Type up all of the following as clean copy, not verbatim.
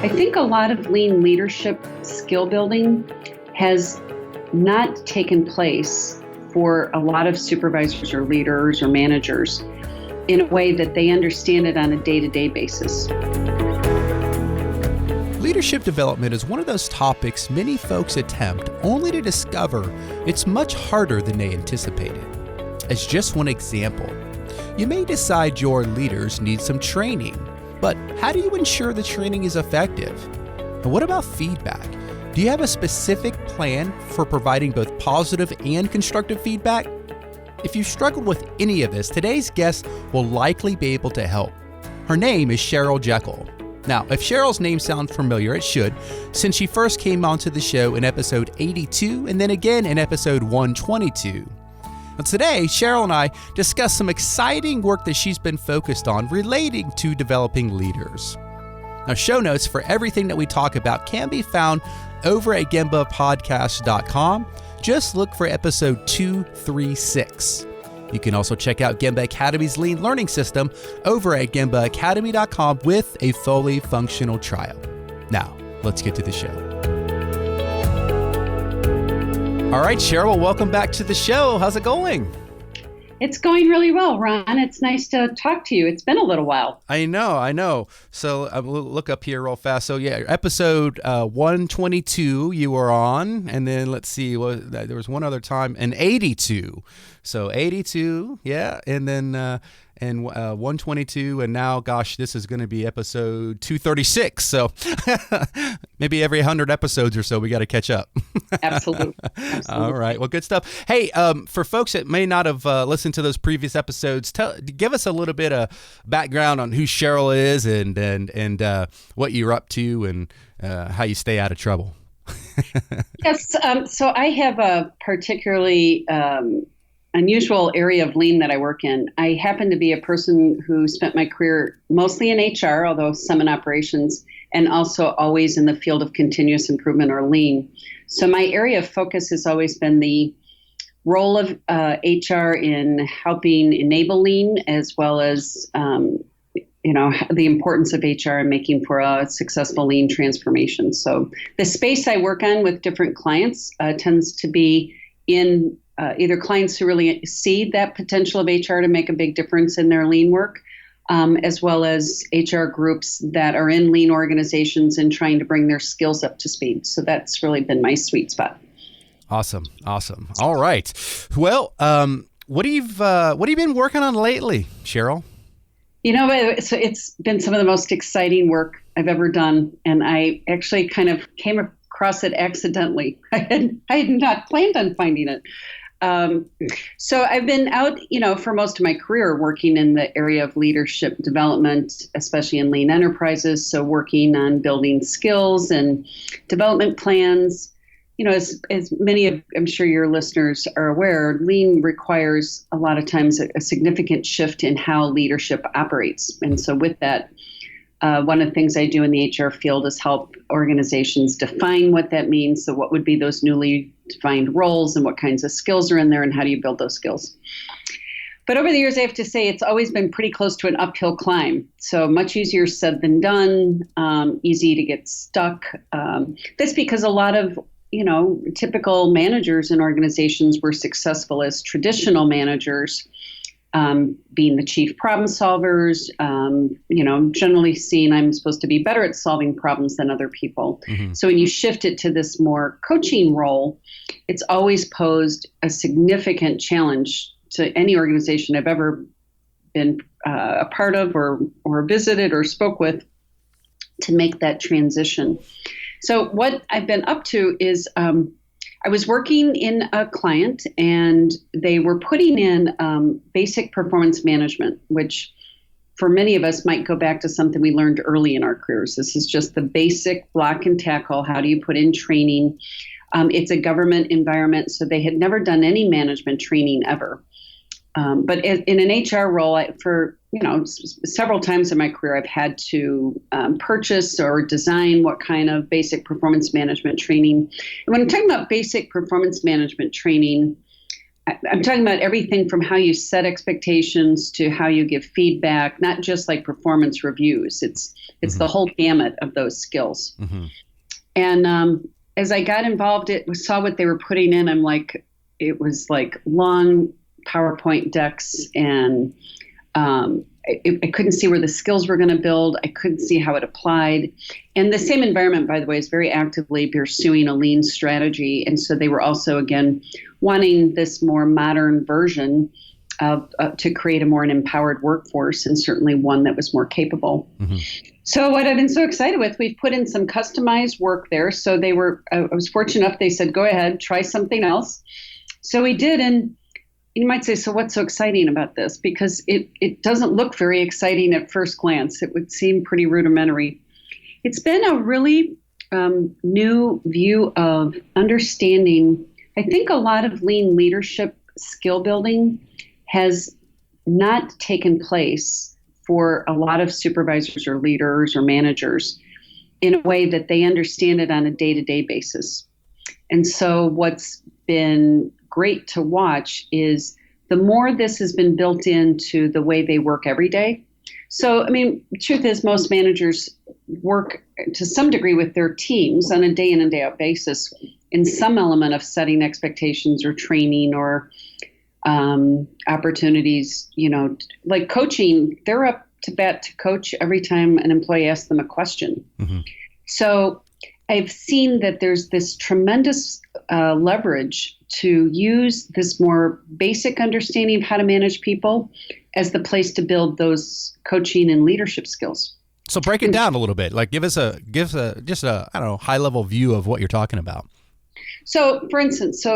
I think a lot of lean leadership skill building has not taken place for a lot of supervisors or leaders or managers in a way that they understand it on a day-to-day basis. Leadership development is one of those topics many folks attempt only to discover it's much harder than they anticipated. As just one example, you may decide your leaders need some training, but how do you ensure the training is effective? And what about feedback? Do you have a specific plan for providing both positive and constructive feedback? If you've struggled with any of this, today's guest will likely be able to help. Her name is Cheryl Jekiel. Now, if Cheryl's name sounds familiar, it should, since she first came onto the show in episode 82 and then again in episode 122. Now, today, Cheryl and I discuss some exciting work that she's been focused on relating to developing leaders. Now, show notes for everything that we talk about can be found over at gembapodcast.com. Just look for episode 236. You can also check out Gemba Academy's Lean Learning System over at gembaacademy.com with a fully functional trial. Now, let's get to the show. All right, Cheryl, welcome back to the show. How's it going? It's going really well, Ron. It's nice to talk to you. It's been a little while. I know. So I'll look up here real fast. So yeah, episode 122 you were on, and then let's see, there was one other time, and 82. So 82, yeah, and then 122, and now, gosh, this is going to be episode 236. So maybe every 100 episodes or so, we got to catch up. Absolutely. All right. Well, good stuff. Hey, for folks that may not have listened to those previous episodes, give us a little bit of background on who Cheryl is and what you're up to and how you stay out of trouble. Yes. So I have a particularly unusual area of lean that I work in. I happen to be a person who spent my career mostly in HR, although some in operations, and also always in the field of continuous improvement or lean. So my area of focus has always been the role of HR in helping enable lean, as well as the importance of HR in making for a successful lean transformation. So the space I work on with different clients tends to be in either clients who really see that potential of HR to make a big difference in their lean work, as well as HR groups that are in lean organizations and trying to bring their skills up to speed. So that's really been my sweet spot. Awesome. All right. Well, what have you been working on lately, Cheryl? So it's been some of the most exciting work I've ever done, and I actually kind of came across it accidentally. I had not planned on finding it. So I've been out, for most of my career working in the area of leadership development, especially in lean enterprises. So working on building skills and development plans. As many of, I'm sure your listeners are aware, lean requires a lot of times a significant shift in how leadership operates. And so with that, one of the things I do in the HR field is help organizations define what that means. So what would be those newly defined roles and what kinds of skills are in there and how do you build those skills? But over the years, I have to say it's always been pretty close to an uphill climb. So much easier said than done, easy to get stuck. That's because a lot of typical managers in organizations were successful as traditional managers, being the chief problem solvers, generally seen I'm supposed to be better at solving problems than other people. Mm-hmm. So when you shift it to this more coaching role, it's always posed a significant challenge to any organization I've ever been a part of or visited or spoke with to make that transition. So what I've been up to is I was working in a client and they were putting in basic performance management, which for many of us might go back to something we learned early in our careers. This is just the basic block and tackle. How do you put in training? It's a government environment, so they had never done any management training ever. But in an HR role, for several times in my career, I've had to purchase or design what kind of basic performance management training. And when I'm talking about basic performance management training, I'm talking about everything from how you set expectations to how you give feedback, not just like performance reviews. It's the whole gamut of those skills. And as I got involved, saw what they were putting in. I'm like, it was like long PowerPoint decks, and I couldn't see where the skills were going to build. I couldn't see how it applied. And the same environment, by the way, is very actively pursuing a lean strategy. And so they were also, again, wanting this more modern version of to create a more empowered workforce, and certainly one that was more capable. So what I've been so excited with, we've put in some customized work there. So I was fortunate enough, they said, go ahead, try something else. So we did, and you might say, so what's so exciting about this? Because it doesn't look very exciting at first glance. It would seem pretty rudimentary. It's been a really new view of understanding. I think a lot of lean leadership skill building has not taken place for a lot of supervisors or leaders or managers in a way that they understand it on a day-to-day basis. And so what's been great to watch is the more this has been built into the way they work every day. So, I mean, the truth is most managers work to some degree with their teams on a day in and day out basis in some element of setting expectations or training or opportunities, like coaching. They're up to bat to coach every time an employee asks them a question. So I've seen that there's this tremendous leverage to use this more basic understanding of how to manage people as the place to build those coaching and leadership skills. So break it down a little bit. Like give us just a I don't know, high level view of what you're talking about. So for instance,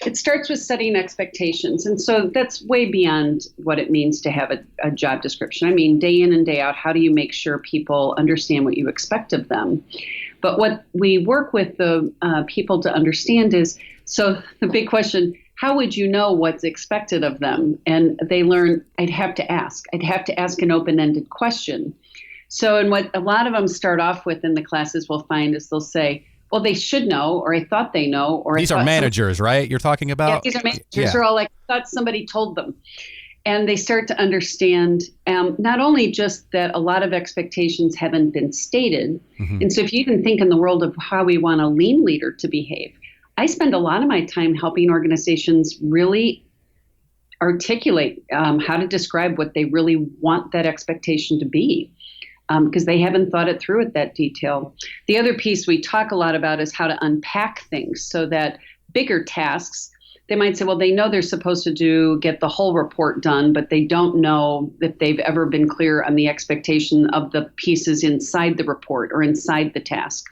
it starts with setting expectations. And so that's way beyond what it means to have a job description. I mean, day in and day out, how do you make sure people understand what you expect of them? But what we work with the people to understand is, so the big question, how would you know what's expected of them? And they learn, I'd have to ask an open-ended question. So, and what a lot of them start off with in the classes we'll find is they'll say, well, they should know, or I thought they know, or these are managers, right? You're talking about? Yeah, these are managers. Yeah. They're all like, I thought somebody told them. And they start to understand not only just that a lot of expectations haven't been stated. And so if you can think in the world of how we want a lean leader to behave, I spend a lot of my time helping organizations really articulate how to describe what they really want that expectation to be. Because they haven't thought it through at that detail. The other piece we talk a lot about is how to unpack things so that bigger tasks, they might say, well, they know they're supposed to get the whole report done, but they don't know if they've ever been clear on the expectation of the pieces inside the report or inside the task.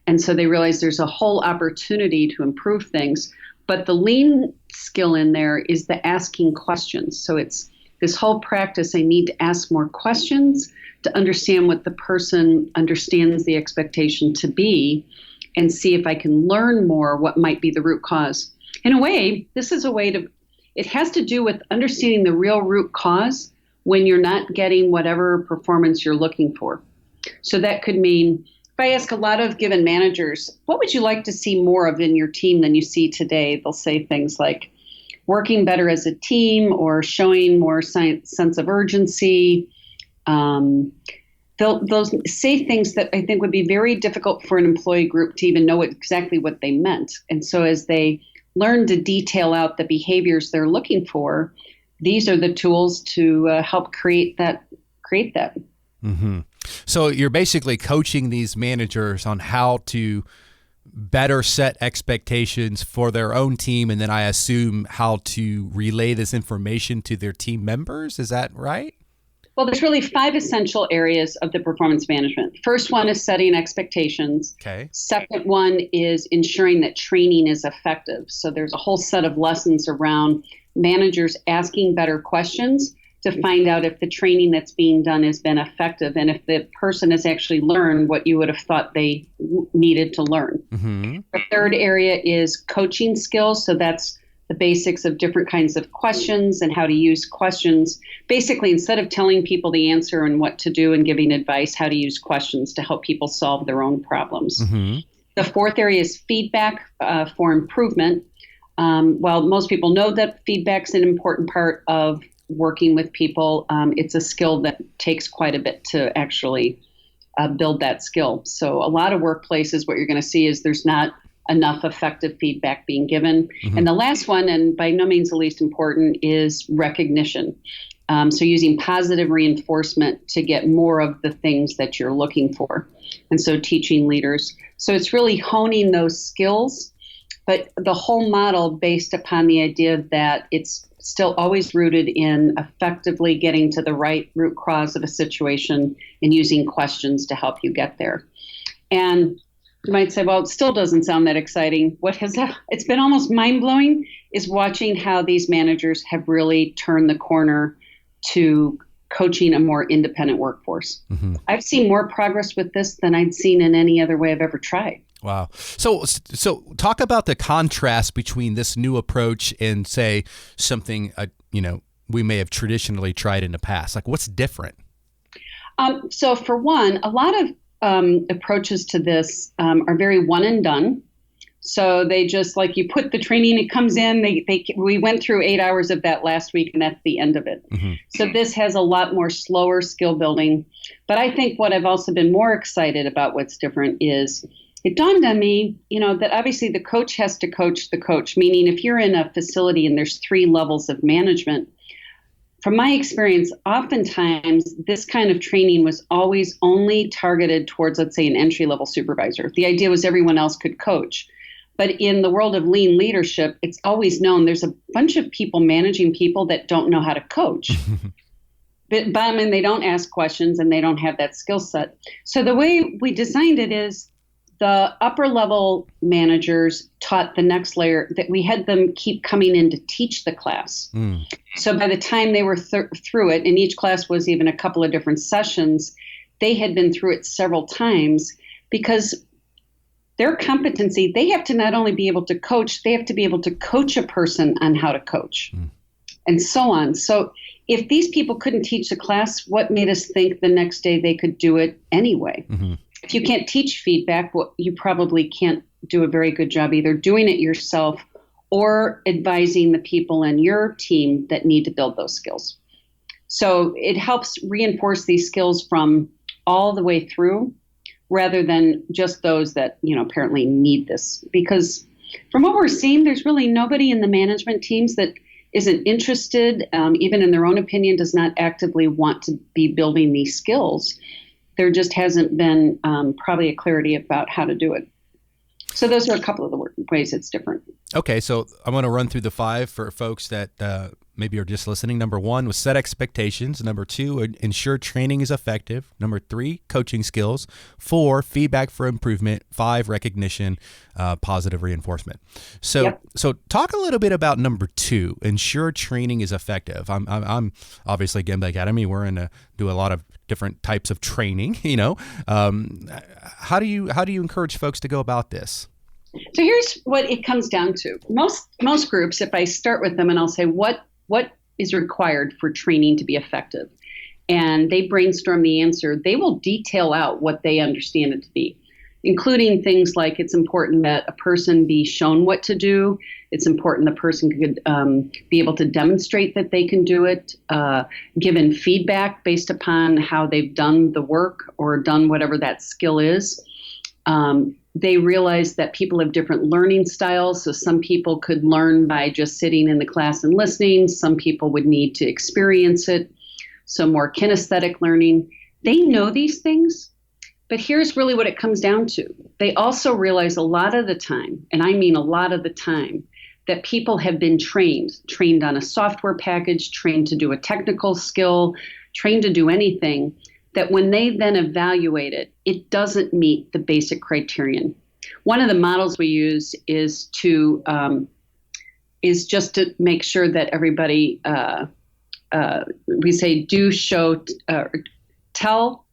And so they realize there's a whole opportunity to improve things. But the lean skill in there is the asking questions. So it's this whole practice, I need to ask more questions to understand what the person understands the expectation to be and see if I can learn more what might be the root cause. In a way, this is a way it has to do with understanding the real root cause when you're not getting whatever performance you're looking for. So that could mean, if I ask a lot of given managers, what would you like to see more of in your team than you see today? They'll say things like working better as a team or showing more sense of urgency. They'll say things that I think would be very difficult for an employee group to even know exactly what they meant. And so as they learn to detail out the behaviors they're looking for, these are the tools to help create that. So you're basically coaching these managers on how to better set expectations for their own team, and then I assume how to relay this information to their team members. Is that right? Well, there's really 5 essential areas of the performance management. First one is setting expectations. Okay. Second one is ensuring that training is effective. So there's a whole set of lessons around managers asking better questions to find out if the training that's being done has been effective and if the person has actually learned what you would have thought they needed to learn. The third area is coaching skills. So that's the basics of different kinds of questions and how to use questions. Basically, instead of telling people the answer and what to do and giving advice, how to use questions to help people solve their own problems. The fourth area is feedback for improvement. While most people know that feedback's an important part of working with people, it's a skill that takes quite a bit to actually build that skill. So a lot of workplaces, what you're going to see is there's not enough effective feedback being given. Mm-hmm. And the last one, and by no means the least important, is recognition. So using positive reinforcement to get more of the things that you're looking for. And so teaching leaders. So it's really honing those skills, but the whole model based upon the idea that it's still always rooted in effectively getting to the right root cause of a situation and using questions to help you get there. And you might say, well, it still doesn't sound that exciting. It's been almost mind-blowing is watching how these managers have really turned the corner to coaching a more independent workforce. Mm-hmm. I've seen more progress with this than I'd seen in any other way I've ever tried. Wow. So talk about the contrast between this new approach and, say, something, we may have traditionally tried in the past. Like, what's different? So for one, a lot of approaches to this are very one and done. So they just like you put the training, it comes in, we went through 8 hours of that last week and that's the end of it. Mm-hmm. So this has a lot more slower skill building. But I think what I've also been more excited about what's different is it dawned on me, that obviously the coach has to coach the coach, meaning if you're in a facility and there's 3 levels of management, from my experience, oftentimes this kind of training was always only targeted towards, let's say, an entry-level supervisor. The idea was everyone else could coach. But in the world of lean leadership, it's always known there's a bunch of people managing people that don't know how to coach. But they don't ask questions and they don't have that skill set. So the way we designed it is the upper level managers taught the next layer that we had them keep coming in to teach the class. Mm. So by the time they were through it, and each class was even a couple of different sessions, they had been through it several times because their competency, they have to not only be able to coach, they have to be able to coach a person on how to coach and so on. So if these people couldn't teach the class, what made us think the next day they could do it anyway? Mm-hmm. If you can't teach feedback, well, you probably can't do a very good job either doing it yourself or advising the people in your team that need to build those skills. So it helps reinforce these skills from all the way through rather than just those that, apparently need this. Because from what we're seeing, there's really nobody in the management teams that isn't interested, even in their own opinion, does not actively want to be building these skills. There just hasn't been probably a clarity about how to do it. So those are a couple of the ways it's different. Okay, so I'm going to run through the 5 for folks that maybe are just listening. Number 1 was set expectations. Number 2, ensure training is effective. Number 3, coaching skills. 4, feedback for improvement. 5, recognition, positive reinforcement. So talk a little bit about number 2, ensure training is effective. I'm obviously Gemba Academy. We're in do a lot of different types of training. How do you encourage folks to go about this? So here's what it comes down to. Most groups, if I start with them and I'll say, what is required for training to be effective? And they brainstorm the answer, they will detail out what they understand it to be, including things like it's important that a person be shown what to do. It's important the person could be able to demonstrate that they can do it, given feedback based upon how they've done the work or done whatever that skill is. They realize that people have different learning styles. So some people could learn by just sitting in the class and listening. Some people would need to experience it. So more kinesthetic learning. They know these things, but here's really what it comes down to. They also realize a lot of the time, and I mean a lot of the time, that people have been trained on a software package, trained to do a technical skill, trained to do anything, that when they then evaluate it, it doesn't meet the basic criterion. One of the models we use is just to make sure that everybody, we say do, show, tell,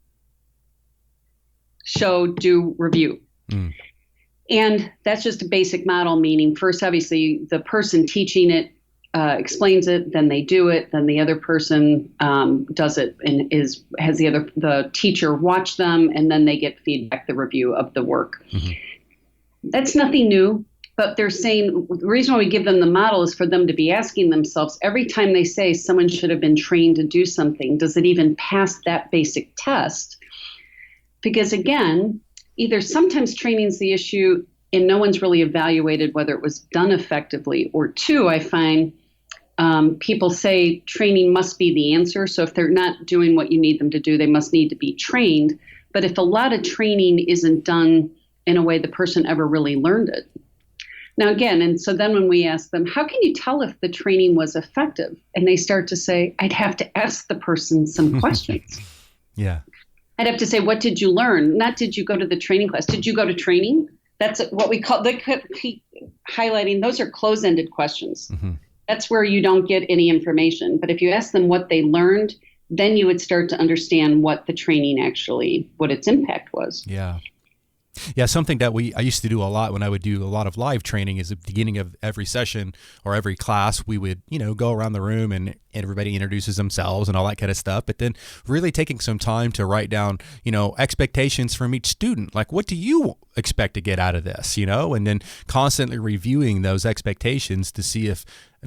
show, do, review. Mm. And that's just a basic model, meaning first, obviously, the person teaching it explains it, then they do it, then the other person does it and has the teacher watch them, and then they get feedback, the review of the work. Mm-hmm. That's nothing new. But they're saying the reason why we give them the model is for them to be asking themselves every time they say someone should have been trained to do something, does it even pass that basic test? Because again, either sometimes training's the issue and no one's really evaluated whether it was done effectively, or two, I find people say training must be the answer. So if they're not doing what you need them to do, they must need to be trained. But if a lot of training isn't done in a way the person ever really learned it. Now, again, and so then when we ask them, how can you tell if the training was effective? And they start to say, I'd have to ask the person some questions. Yeah. I'd have to say, what did you learn? Not did you go to the training class? Did you go to training? That's what we call, they keep highlighting, those are closed-ended questions. Mm-hmm. That's where you don't get any information. But if you ask them what they learned, then you would start to understand what the training actually, what its impact was. Yeah. Yeah, something that I used to do a lot when I would do a lot of live training is at the beginning of every session or every class, we would, go around the room and everybody introduces themselves and all that kind of stuff. But then really taking some time to write down, expectations from each student. Like, what do you expect to get out of this, and then constantly reviewing those expectations to see if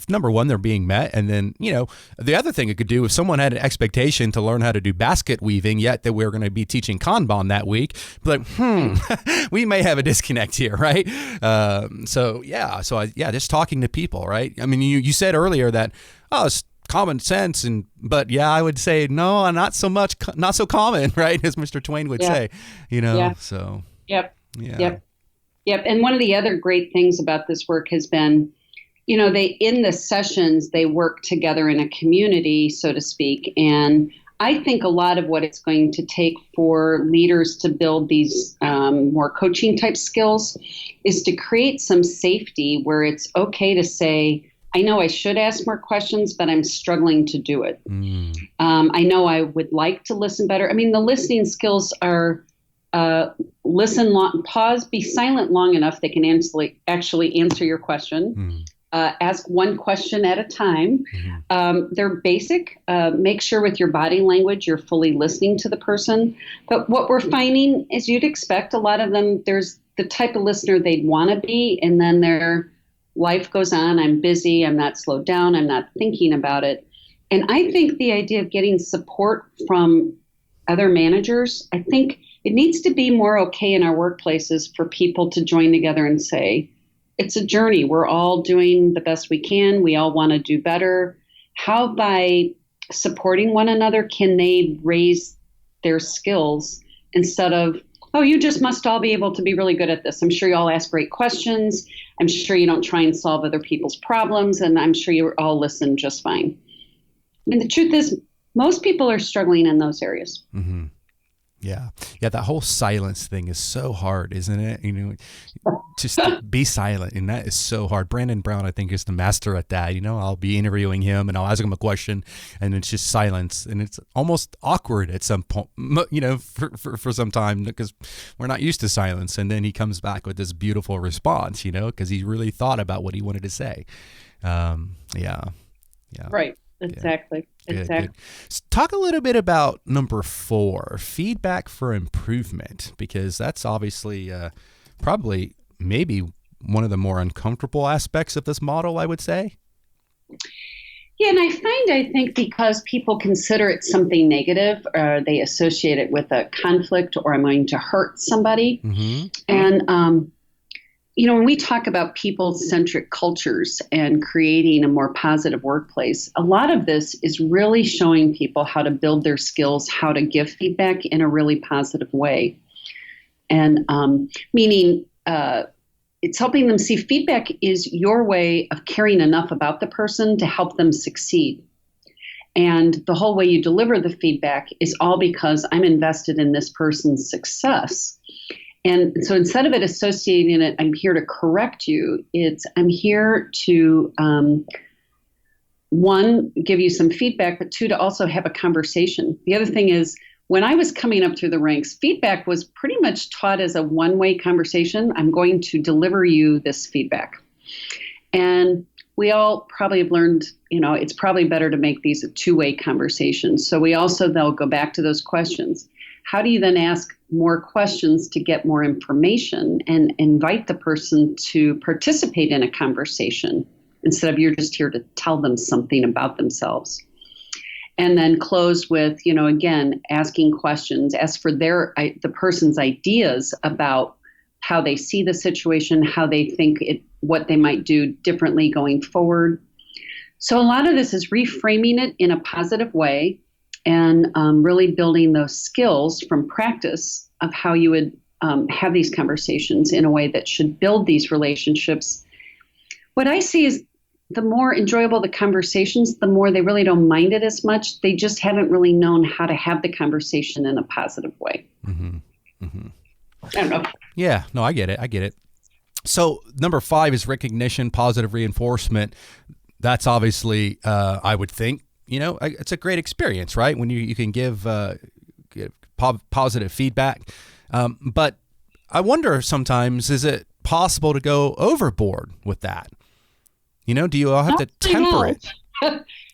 number one, they're being met. And then, the other thing it could do, if someone had an expectation to learn how to do basket weaving, yet that we're going to be teaching Kanban that week, but we may have a disconnect here, right? Just talking to people, right? I mean, you said earlier that, it's common sense, but I would say, no, not so much, not so common, right? As Mr. Twain would say, so. Yep. And one of the other great things about this work has been, in the sessions, they work together in a community, so to speak. And I think a lot of what it's going to take for leaders to build these more coaching type skills is to create some safety where it's okay to say, I know I should ask more questions, but I'm struggling to do it. I know I would like to listen better. I mean, the listening skills are listen long, pause, be silent long enough they can actually answer your question. Ask one question at a time. They're basic. Make sure with your body language you're fully listening to the person. But what we're finding is you'd expect a lot of them, there's the type of listener they'd want to be, and then their life goes on. I'm busy. I'm not slowed down. I'm not thinking about it. And I think the idea of getting support from other managers, I think it needs to be more okay in our workplaces for people to join together and say, it's a journey. We're all doing the best we can. We all want to do better. How by supporting one another can they raise their skills instead of, oh, you just must all be able to be really good at this. I'm sure you all ask great questions. I'm sure you don't try and solve other people's problems. And I'm sure you all listen just fine. And the truth is, most people are struggling in those areas. Mm-hmm. Yeah. That whole silence thing is so hard, isn't it? Just to be silent. And that is so hard. Brandon Brown, I think, is the master at that. I'll be interviewing him and I'll ask him a question and it's just silence. And it's almost awkward at some point, for some time, because we're not used to silence. And then he comes back with this beautiful response, because he really thought about what he wanted to say. Right. Exactly. Yeah. Exactly. Good. Talk a little bit about number 4, feedback for improvement, because that's obviously probably maybe one of the more uncomfortable aspects of this model, I would say. Yeah, and I think because people consider it something negative, they associate it with a conflict or I'm going to hurt somebody. Mm-hmm. And when we talk about people-centric cultures and creating a more positive workplace, a lot of this is really showing people how to build their skills, how to give feedback in a really positive way. And meaning it's helping them see feedback is your way of caring enough about the person to help them succeed. And the whole way you deliver the feedback is all because I'm invested in this person's success. And so instead of it associating it, I'm here to correct you, it's I'm here to, 1, give you some feedback, but 2, to also have a conversation. The other thing is, when I was coming up through the ranks, feedback was pretty much taught as a one-way conversation. I'm going to deliver you this feedback. And we all probably have learned, it's probably better to make these a two-way conversation. So we also, they'll go back to those questions. how do you then ask more questions to get more information and invite the person to participate in a conversation instead of you're just here to tell them something about themselves? And then close with, again, asking questions, ask for the person's ideas about how they see the situation, how they think what they might do differently going forward. So a lot of this is reframing it in a positive way and really building those skills from practice of how you would have these conversations in a way that should build these relationships. What I see is the more enjoyable the conversations, the more they really don't mind it as much. They just haven't really known how to have the conversation in a positive way. Mm-hmm. Mm-hmm. I don't know. Yeah, no, I get it. So number 5 is recognition, positive reinforcement. That's obviously, I would think, it's a great experience, right? When you can give positive feedback. But I wonder sometimes, is it possible to go overboard with that? Do you all have to temper it?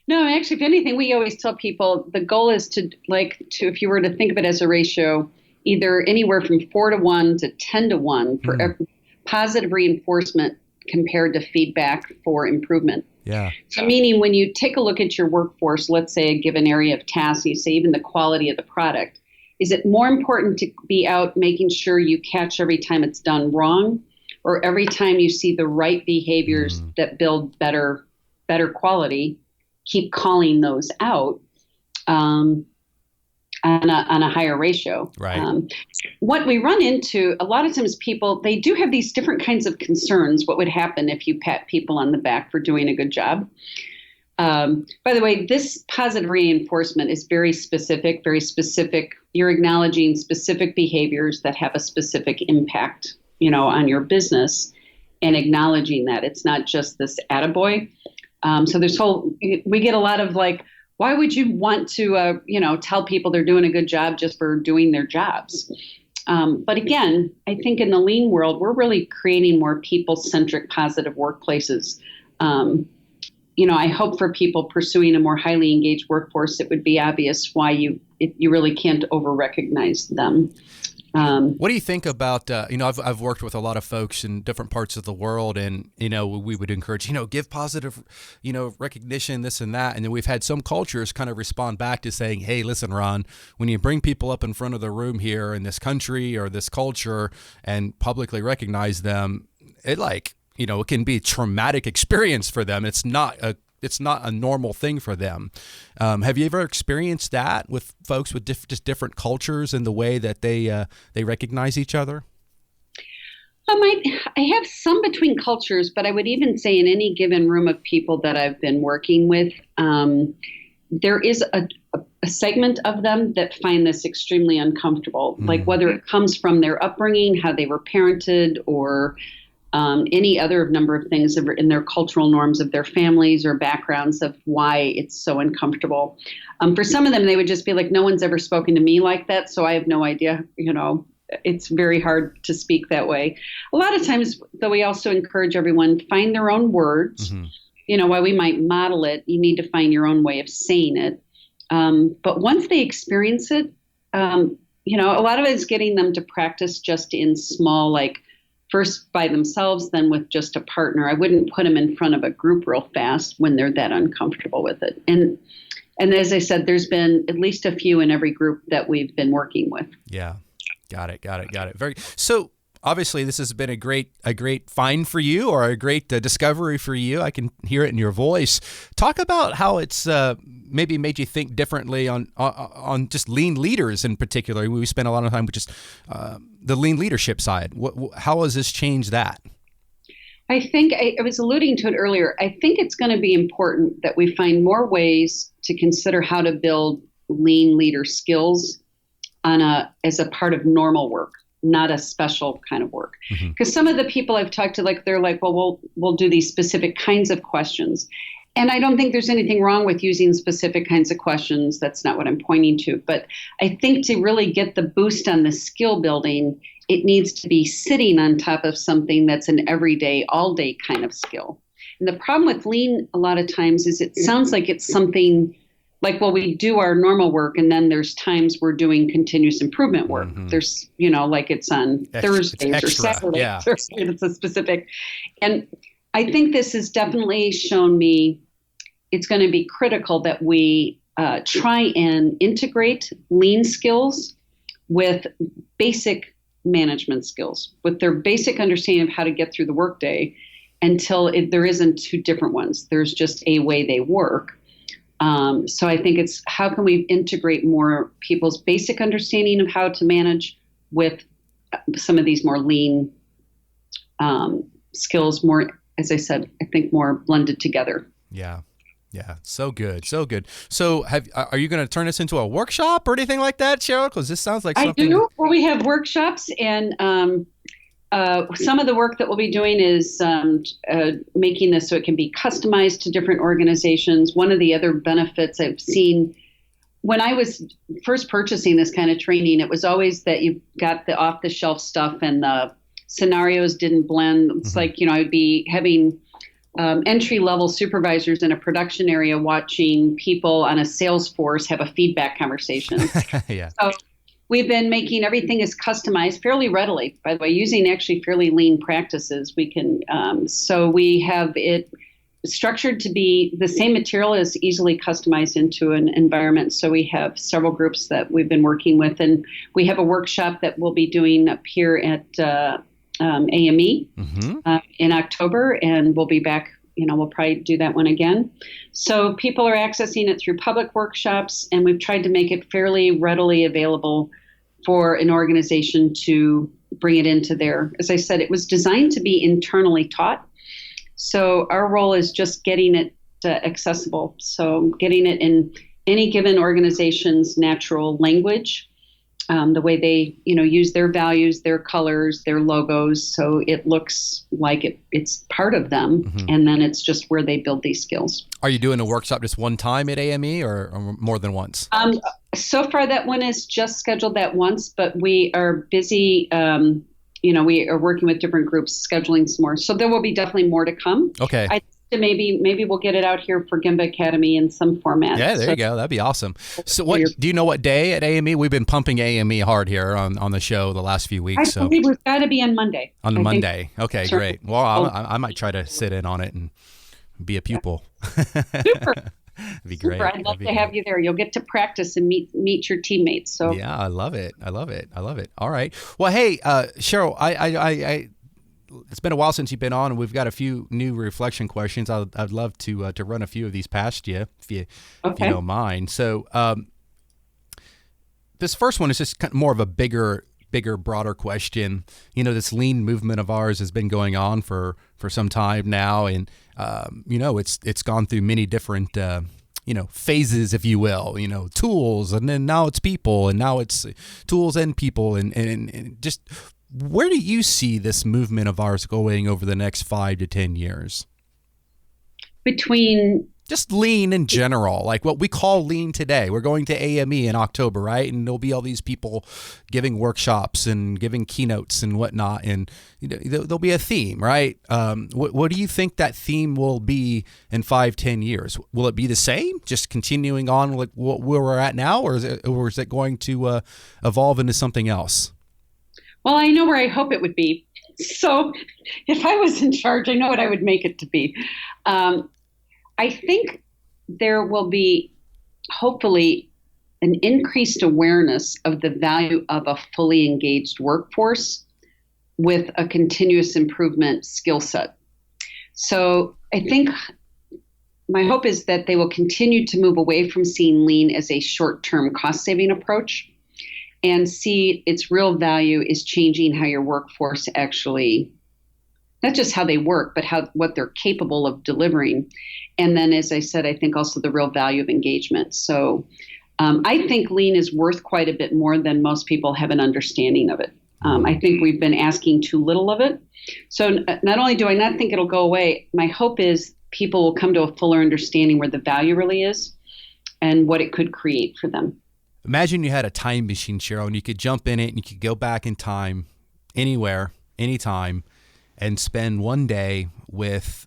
No, actually, if anything, we always tell people the goal is to if you were to think of it as a ratio, either anywhere from 4-to-1 to 10-to-1 for every positive reinforcement compared to feedback for improvement. Yeah. So meaning when you take a look at your workforce, let's say a given area of tasks, you say even the quality of the product, is it more important to be out making sure you catch every time it's done wrong, or every time you see the right behaviors that build better quality, keep calling those out on a higher ratio? Right. What we run into, a lot of times people, they do have these different kinds of concerns. What would happen if you pat people on the back for doing a good job? By the way, this positive reinforcement is very specific. You're acknowledging specific behaviors that have a specific impact on your business, and acknowledging that it's not just this attaboy. So we get a lot of why would you want to, tell people they're doing a good job just for doing their jobs? But again, I think in the lean world, we're really creating more people-centric, positive workplaces. I hope for people pursuing a more highly engaged workforce, it would be obvious why you really can't over-recognize them. What do you think about, I've worked with a lot of folks in different parts of the world, and, we would encourage, give positive, recognition, this and that. And then we've had some cultures kind of respond back to saying, hey, listen, Ron, when you bring people up in front of the room here in this country or this culture and publicly recognize them, it it can be a traumatic experience for them. It's not a normal thing for them. Have you ever experienced that with folks with just different cultures and the way that they recognize each other? I have some between cultures, but I would even say in any given room of people that I've been working with, there is a segment of them that find this extremely uncomfortable, like whether it comes from their upbringing, how they were parented, or any other number of things in their cultural norms of their families or backgrounds of why it's so uncomfortable. For some of them, they would just be like, no one's ever spoken to me like that, so I have no idea, it's very hard to speak that way. A lot of times, though, we also encourage everyone to find their own words. While we might model it, you need to find your own way of saying it. But once they experience it, a lot of it is getting them to practice just in small, first by themselves, then with just a partner. I wouldn't put them in front of a group real fast when they're that uncomfortable with it. And as I said, there's been at least a few in every group that we've been working with. Yeah. Got it. So obviously this has been a great find for you, or a great discovery for you. I can hear it in your voice. Talk about how it's maybe made you think differently on just lean leaders in particular. We spent a lot of time with just the lean leadership side. How has this changed that? I think I was alluding to it earlier. I think it's going to be important that we find more ways to consider how to build lean leader skills as a part of normal work, not a special kind of work. Because some of the people I've talked to, they're like, well, we'll do these specific kinds of questions. And I don't think there's anything wrong with using specific kinds of questions. That's not what I'm pointing to. But I think to really get the boost on the skill building, it needs to be sitting on top of something that's an everyday, all day kind of skill. And the problem with lean a lot of times is it sounds like it's something like, well, we do our normal work, and then there's times we're doing continuous improvement work. There's, like it's on Thursdays or Saturdays, yeah. or it's a specific. And I think this has definitely shown me it's going to be critical that we try and integrate lean skills with basic management skills, with their basic understanding of how to get through the workday until there isn't two different ones. There's just a way they work. So I think it's how can we integrate more people's basic understanding of how to manage with some of these more lean skills, more, as I said, I think more blended together. Yeah. Yeah. So good. So good. So are you going to turn this into a workshop or anything like that, Cheryl? Because this sounds like something. I do. Well, we have workshops, and some of the work that we'll be doing is making this so it can be customized to different organizations. One of the other benefits I've seen when I was first purchasing this kind of training, it was always that you got the off-the-shelf stuff and the scenarios didn't blend. It's like, I'd be having entry-level supervisors in a production area watching people on a sales force have a feedback conversation. Yeah. So we've been making everything is customized fairly readily, by the way, using actually fairly lean practices. We can, so we have it structured to be the same material is easily customized into an environment. So we have several groups that we've been working with, and we have a workshop that we'll be doing up here at AME in October, and we'll be back. We'll probably do that one again. So people are accessing it through public workshops, and we've tried to make it fairly readily available for an organization to bring it into as I said, it was designed to be internally taught. So our role is just getting it accessible. So getting it in any given organization's natural language, the way they, use their values, their colors, their logos. So it looks like it's part of them. And then it's just where they build these skills. Are you doing a workshop just one time at AME or more than once? So far that one is just scheduled that once, but we are busy. We are working with different groups, scheduling some more. So there will be definitely more to come. Okay. Maybe we'll get it out here for Gemba Academy in some format. Yeah, there you go. That'd be awesome. So do you know what day at AME? We've been pumping AME hard here on the show the last few weeks. I believe we've got to be on Monday. On Monday. Okay, sure. Great. Well, I might try to sit in on it and be a pupil. Super. That'd be great. I'd love to have you there. You'll get to practice and meet your teammates. So yeah, I love it. All right. Well, hey, Cheryl, I it's been a while since you've been on, and we've got a few new reflection questions. I'd love to run a few of these past you, if you don't mind. So this first one is just kind of more of a bigger, broader question. This lean movement of ours has been going on for some time now, and it's gone through many different phases, if you will. Tools, and then now it's people, and now it's tools and people, and just. Where do you see this movement of ours going over the next 5 to 10 years? Between just lean in general, like what we call lean today. We're going to AME in October, right? And there'll be all these people giving workshops and giving keynotes and whatnot. And there'll be a theme, right? What do you think that theme will be in 5, 10 years? Will it be the same, just continuing on like where we're at now, or is it going to evolve into something else? Well, I know where I hope it would be. So if I was in charge, I know what I would make it to be. I think there will be, hopefully, an increased awareness of the value of a fully engaged workforce with a continuous improvement skill set. So I think my hope is that they will continue to move away from seeing lean as a short-term cost-saving approach, and see its real value is changing how your workforce actually, not just how they work, but what they're capable of delivering. And then, as I said, I think also the real value of engagement. So I think lean is worth quite a bit more than most people have an understanding of it. I think we've been asking too little of it. So not only do I not think it'll go away, my hope is people will come to a fuller understanding where the value really is and what it could create for them. Imagine you had a time machine, Cheryl, and you could jump in it and you could go back in time anywhere, anytime, and spend one day with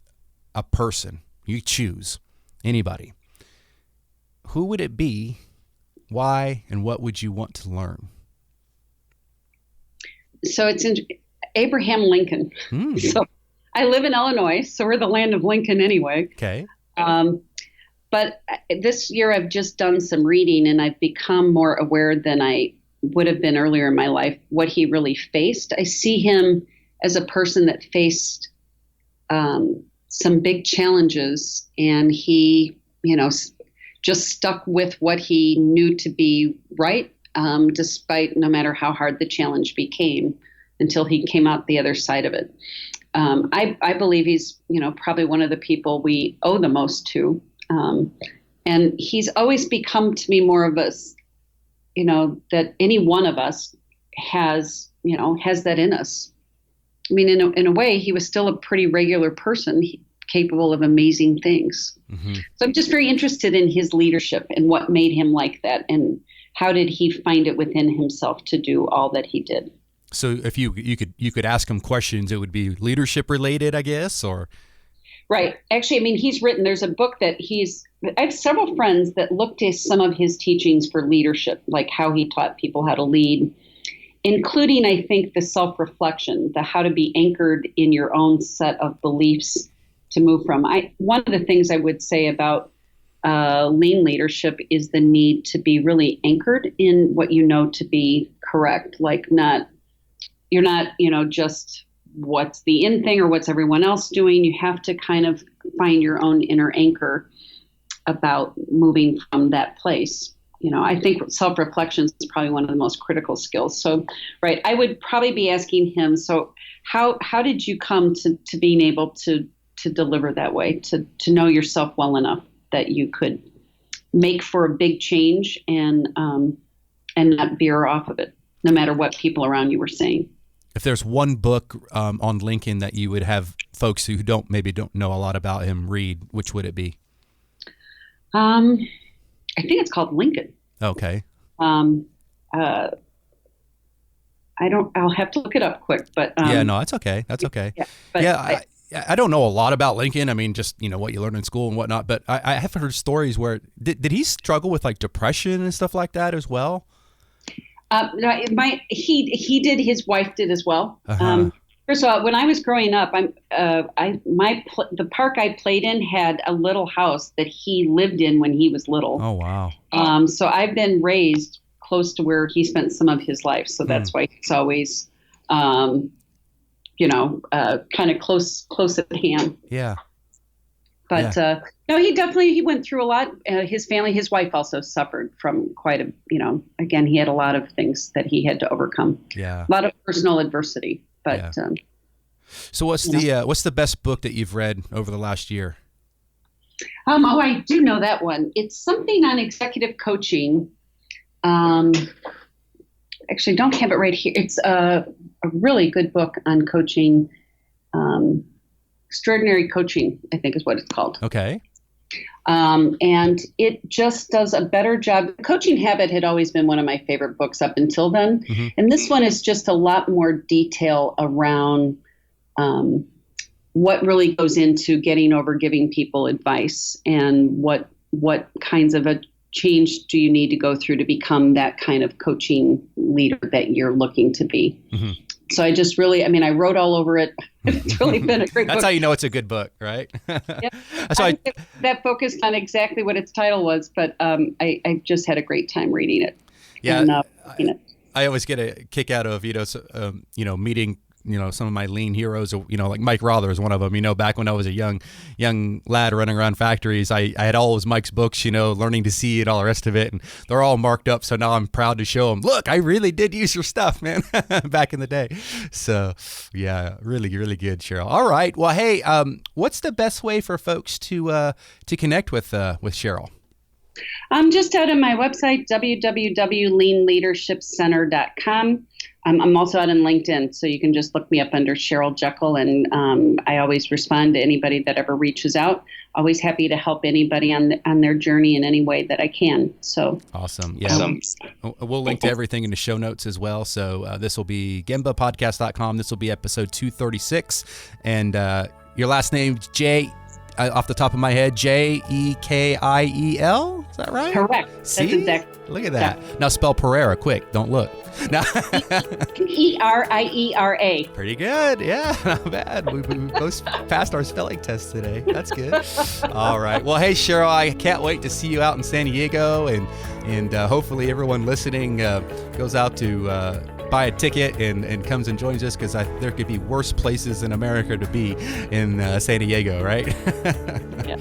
a person. You choose anybody. who would it be? Why? And what would you want to learn? So it's Abraham Lincoln. So I live in Illinois, so we're the land of Lincoln anyway. Okay. But this year I've just done some reading, and I've become more aware than I would have been earlier in my life what he really faced. I see him as a person that faced some big challenges, and he, just stuck with what he knew to be right, despite no matter how hard the challenge became, until he came out the other side of it. I believe he's, probably one of the people we owe the most to. And he's always become to me more of us, that any one of us has that in us. I mean, in a way, he was still a pretty regular person, capable of amazing things. Mm-hmm. So I'm just very interested in his leadership and what made him like that, and how did he find it within himself to do all that he did. So if you could ask him questions, it would be leadership related, I guess, or. Right. Actually, I mean, there's a book that I have several friends that looked at some of his teachings for leadership, like how he taught people how to lead, including, I think, the self-reflection, the how to be anchored in your own set of beliefs to move from. One of the things I would say about lean leadership is the need to be really anchored in what you know to be correct, like you're not, just what's the in thing or what's everyone else doing. You have to kind of find your own inner anchor about moving from that place. I think self-reflection is probably one of the most critical skills. So, right, I would probably be asking him, so how did you come to being able to deliver that way, to know yourself well enough that you could make for a big change and not veer off of it, no matter what people around you were saying. If there's one book on Lincoln that you would have folks who don't know a lot about him read, which would it be? I think it's called Lincoln. Okay. I'll have to look it up quick, but yeah, no, that's okay. That's okay. Yeah, but I don't know a lot about Lincoln. I mean, just what you learn in school and whatnot. But I have heard stories where did he struggle with like depression and stuff like that as well? No, he did. His wife did as well. Uh-huh. First of all, when I was growing up, the park I played in had a little house that he lived in when he was little. Oh wow! So I've been raised close to where he spent some of his life. So that's why he's always, kind of close at hand. Yeah. But no, he went through a lot. His family, his wife also suffered from quite a, again, he had a lot of things that he had to overcome. Yeah. A lot of personal adversity. But so what's the best book that you've read over the last year? I do know that one. It's something on executive coaching. Actually, don't have it right here. It's a really good book on coaching. Extraordinary Coaching, I think is what it's called. Okay. And it just does a better job. Coaching Habit had always been one of my favorite books up until then. Mm-hmm. And this one is just a lot more detail around what really goes into getting over giving people advice, and what kinds of a change do you need to go through to become that kind of coaching leader that you're looking to be. Mm-hmm. So I just really, I wrote all over it. It's really been a great book. That's how you know it's a good book, right? Yeah. That focused on exactly what its title was, but I just had a great time reading it. Yeah, and, I always get a kick out of meeting some of my lean heroes. Like Mike Rother is one of them. Back when I was a young lad running around factories, I had all of Mike's books. Learning to see and all the rest of it, and they're all marked up. So now I'm proud to show them. Look, I really did use your stuff, man, back in the day. So yeah, really, really good, Cheryl. All right, well, hey, what's the best way for folks to connect with Cheryl? I'm just out on my website, www.leanleadershipcenter.com. I'm also out on LinkedIn, so you can just look me up under Cheryl Jekiel, and I always respond to anybody that ever reaches out. Always happy to help anybody on their journey in any way that I can. So awesome. Yeah. We'll link to everything in the show notes as well. So this will be gembapodcast.com. This will be episode 236. And your last name, off the top of my head, Jekiel. Is that right? Correct. See? That's exactly. Look at that. Now spell Pereira quick. Don't look. Now, Eriera. pretty good. Yeah, not bad. We both passed our spelling test today. That's good. All right. Well, hey, Cheryl, I can't wait to see you out in San Diego, and hopefully everyone listening goes out to buy a ticket and comes and joins us, because there could be worse places in America to be in San Diego, right? Yep.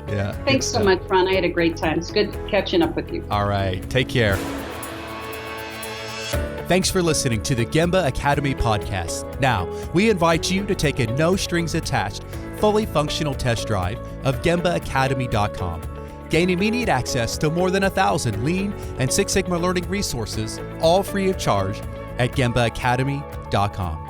Yeah. Thanks so much, Ron. I had a great time. It's good catching up with you. All right. Take care. Thanks for listening to the Gemba Academy podcast. Now, we invite you to take a no-strings-attached, fully functional test drive of GembaAcademy.com. Gain immediate access to more than 1,000 Lean and Six Sigma learning resources, all free of charge, at GembaAcademy.com.